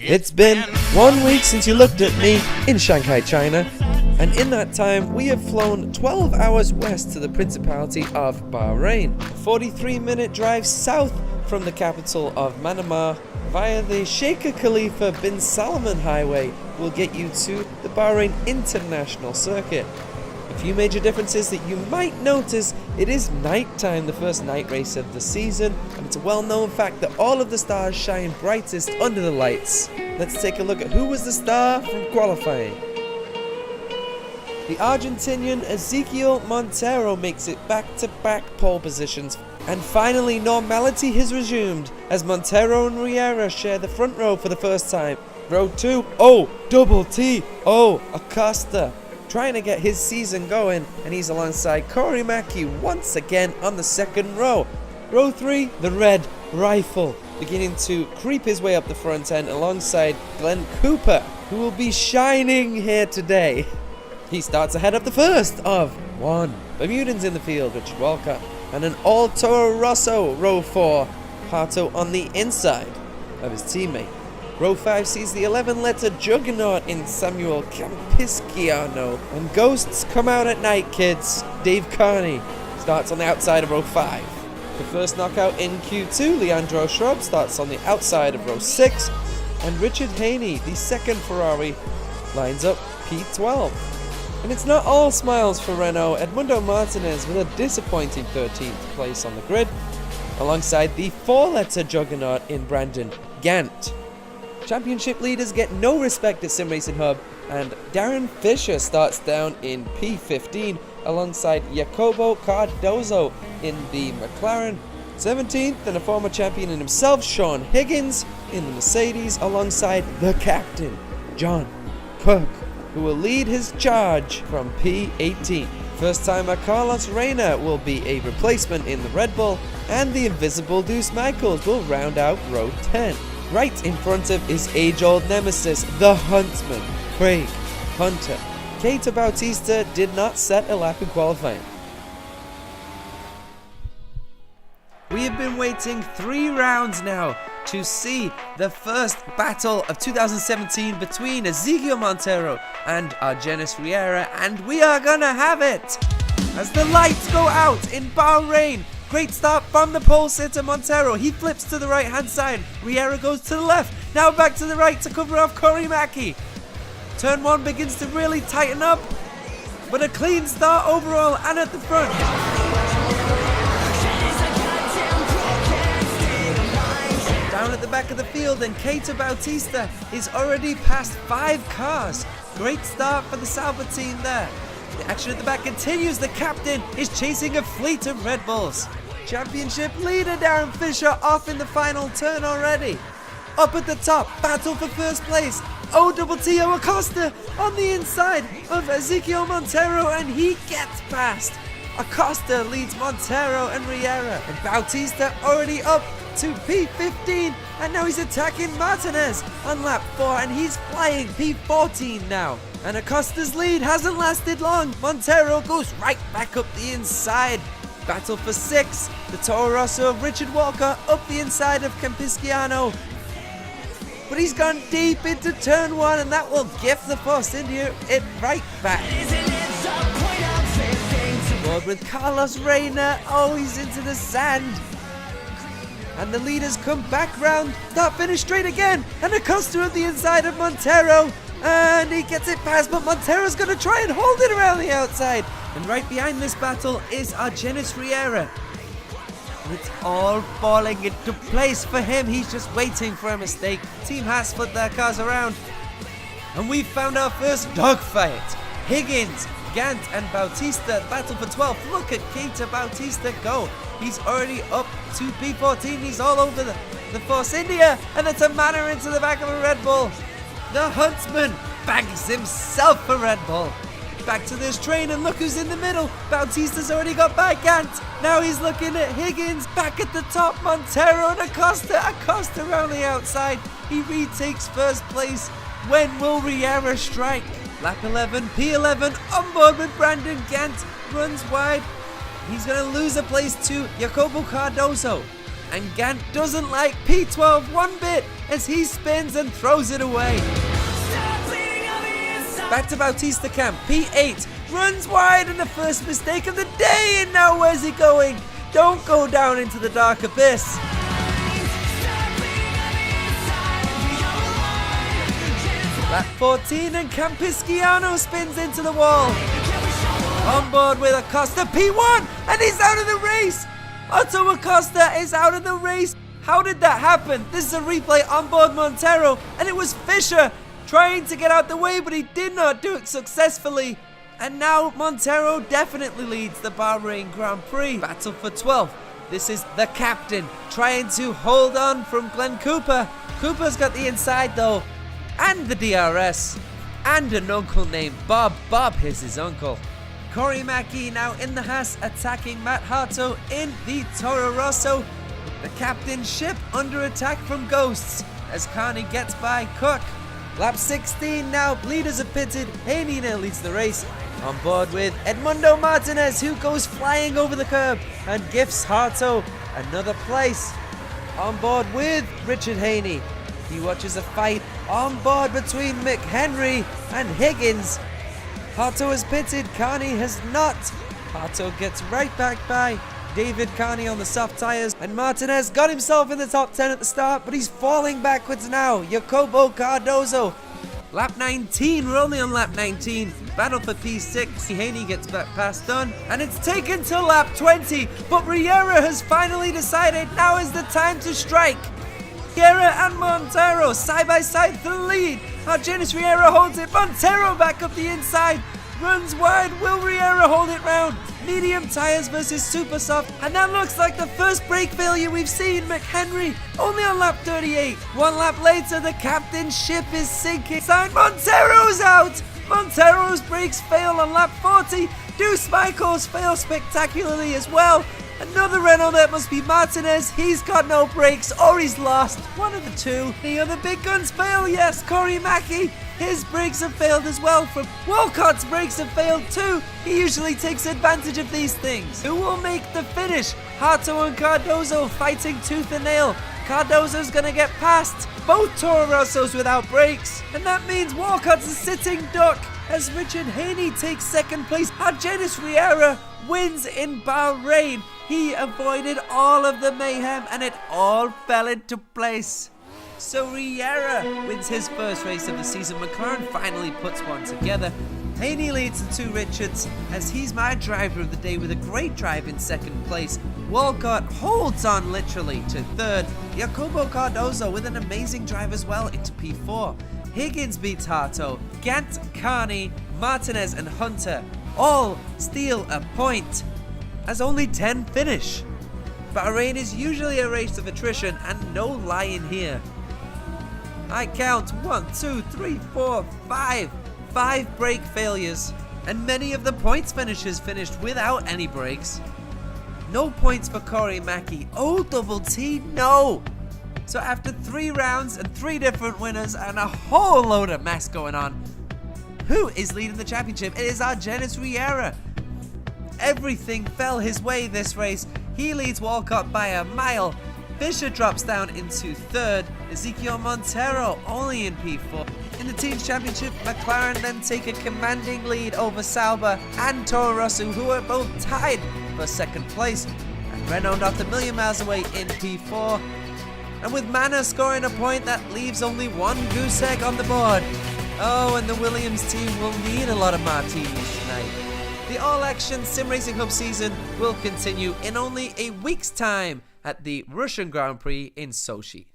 It's been 1 week since you looked at me in Shanghai, China, and in that time we have flown 12 hours west to the Principality of Bahrain, a 43-minute drive south from the capital of Manama via the Sheikh Khalifa bin Salman Highway will get you to the Bahrain International Circuit. A few major differences that you might notice: it is nighttime, the first night race of the season, and it's a well-known fact that all of the stars shine brightest under the lights. Let's take a look at who was the star from qualifying. The Argentinian Ezequiel Montero makes it back-to-back pole positions, and finally normality has resumed as Montero and Riera share the front row for the first time. Row 2, double T, Acosta, trying to get his season going, and he's alongside Corey Mackey once again on the second row. Row 3, the Red Rifle, beginning to creep his way up the front end alongside Glenn Cooper, who will be shining here today. He starts ahead of the first of one. Bermudans in the field, Richard Walcott, and an all Toro Rosso, row 4, Pato on the inside of his teammate. Row 5 sees the 11-letter juggernaut in Samuel Campisciano, and ghosts come out at night, kids. Dave Carney starts on the outside of row 5. The first knockout in Q2, Leandro Schrob, starts on the outside of row 6, and Richard Haney, the second Ferrari, lines up P12. And it's not all smiles for Renault. Edmundo Martinez with a disappointing 13th place on the grid, alongside the 4-letter juggernaut in Brandon Gant. Championship leaders get no respect at SimRacingHub, and Darren Fisher starts down in P15 alongside Jacobo Cardozo in the McLaren. 17th, and a former champion in himself, Sean Higgins in the Mercedes alongside the captain, John Cook, who will lead his charge from P18. First timer Carlos Reina will be a replacement in the Red Bull, and the invisible Deuce Michaels will round out row 10. Right in front of his age-old nemesis, the Huntsman, Craig Hunter. Keita Bautista did not set a lap in qualifying. We have been waiting 3 rounds now to see the first battle of 2017 between Ezequiel Montero and Argenis Riera, and we are gonna have it! As the lights go out in Bahrain, great start from the pole sitter Montero. He flips to the right hand side. Riera goes to the left. Now back to the right to cover off Corey Mackey. Turn 1 begins to really tighten up, but a clean start overall and at the front. Down at the back of the field, and Keita Bautista is already past 5 cars. Great start for the Sauber team there. The action at the back continues. The captain is chasing a fleet of Red Bulls. Championship leader Darren Fisher off in the final turn already. Up at the top, battle for first place. O-double-T-O Acosta on the inside of Ezequiel Montero, and he gets past. Acosta leads Montero and Riera, and Bautista already up to P15, and now he's attacking Martinez on lap 4, and he's flying P14 now. And Acosta's lead hasn't lasted long. Montero goes right back up the inside. Battle for 6. The Toro Rosso of Richard Walker up the inside of Campisciano. But he's gone deep into turn 1, and that will gift the Force India it right back. Board with Carlos Reina. He's into the sand. And the leaders come back round. Start finish straight again. And Acosta at the inside of Montero. And he gets it past, but Montero's going to try and hold it around the outside. And right behind this battle is Argenis Riera. And it's all falling into place for him. He's just waiting for a mistake. Team Haas put their cars around. And we've found our first dogfight. Higgins, Gant and Bautista battle for 12th. Look at Keita Bautista go. He's already up to P14. He's all over the Force India. And it's a manner into the back of a Red Bull. The Huntsman bags himself a Red Bull. Back to this train, and look who's in the middle. Bautista's already got by Gant. Now he's looking at Higgins. Back at the top, Montero and Acosta. Acosta around the outside. He retakes first place. When will Riera strike? Lap 11, P11, on board with Brandon Gant. Runs wide. He's going to lose a place to Jacobo Cardozo. And Gant doesn't like P12 one bit as he spins and throws it away. Back to Bautista Camp, P8 runs wide and the first mistake of the day, and now where's he going? Don't go down into the dark abyss. Lap 14 and Campisciano spins into the wall. On board with Acosta, P1, and he's out of the race. Otto Acosta is out of the race. How did that happen? This is a replay on board Montero, and it was Fischer trying to get out the way, but he did not do it successfully. And now Montero definitely leads the Bahrain Grand Prix. Battle for 12th. This is the captain trying to hold on from Glenn Cooper. Cooper's got the inside though, and the DRS, and an uncle named Bob. Bob is his uncle. Corey Mackey now in the Haas attacking Matt Harto in the Toro Rosso. The captain's ship under attack from Ghosts as Carney gets by Cook. Lap 16 now, leaders have pitted. Haney now leads the race. On board with Edmundo Martinez, who goes flying over the curb and gifts Harto another place. On board with Richard Haney. He watches a fight on board between McHenry and Higgins. Harto has pitted, Carney has not. Harto gets right back by David Carney on the soft tyres, and Martinez got himself in the top 10 at the start, but he's falling backwards now. Jacopo Cardozo. Lap 19, we're only on lap 19. Battle for P6. Haney gets back past Dunn, and it's taken to lap 20, but Riera has finally decided now is the time to strike. Riera and Montero side by side for the lead. Argenis Riera holds it. Montero back up the inside. Runs wide. Will Riera hold it round? Medium tyres versus super soft. And that looks like the first brake failure we've seen. McHenry only on lap 38. One lap later, the captain's ship is sinking. Montero's out. Montero's brakes fail on lap 40. Deuce Michaels fails spectacularly as well. Another Renault, that must be Martinez. He's got no brakes or he's lost. One of the two. The other big guns fail, yes. Corey Mackey, his brakes have failed as well. From Walcott's brakes have failed too. He usually takes advantage of these things. Who will make the finish? Harto and Cardozo fighting tooth and nail. Cardozo's gonna get past both Toro Rossos without brakes. And that means Walcott's a sitting duck as Richard Haney takes second place. Argenis Riera wins in Bahrain. He avoided all of the mayhem and it all fell into place. So Riera wins his first race of the season. McLaren finally puts one together. Haney leads the two Richards as he's my driver of the day with a great drive in second place. Walcott holds on literally to third. Jacopo Cardozo with an amazing drive as well into P4. Higgins beats Harto. Gant, Carney, Martinez and Hunter all steal a point as only 10 finish. Bahrain is usually a race of attrition and no lying here. I count 1, 2, 3, 4, 5. 5 brake failures, and many of the points finishers finished without any brakes. No points for Corey Mackey. Oh, double T, no! So after 3 rounds and 3 different winners and a whole load of mess going on, who is leading the championship? It is Argenis Riera. Everything fell his way this race. He leads Walcott by a mile. Fischer drops down into third. Ezekiel Montero only in P4. In the team's championship, McLaren then take a commanding lead over Sauber and Toro Rosso, who are both tied for second place. And Renault not a million miles away in P4. And with Manor scoring a point, that leaves only one goose egg on the board. Oh, and the Williams team will need a lot of martinis tonight. The all-action SimRacingHub season will continue in only a week's time at the Russian Grand Prix in Sochi.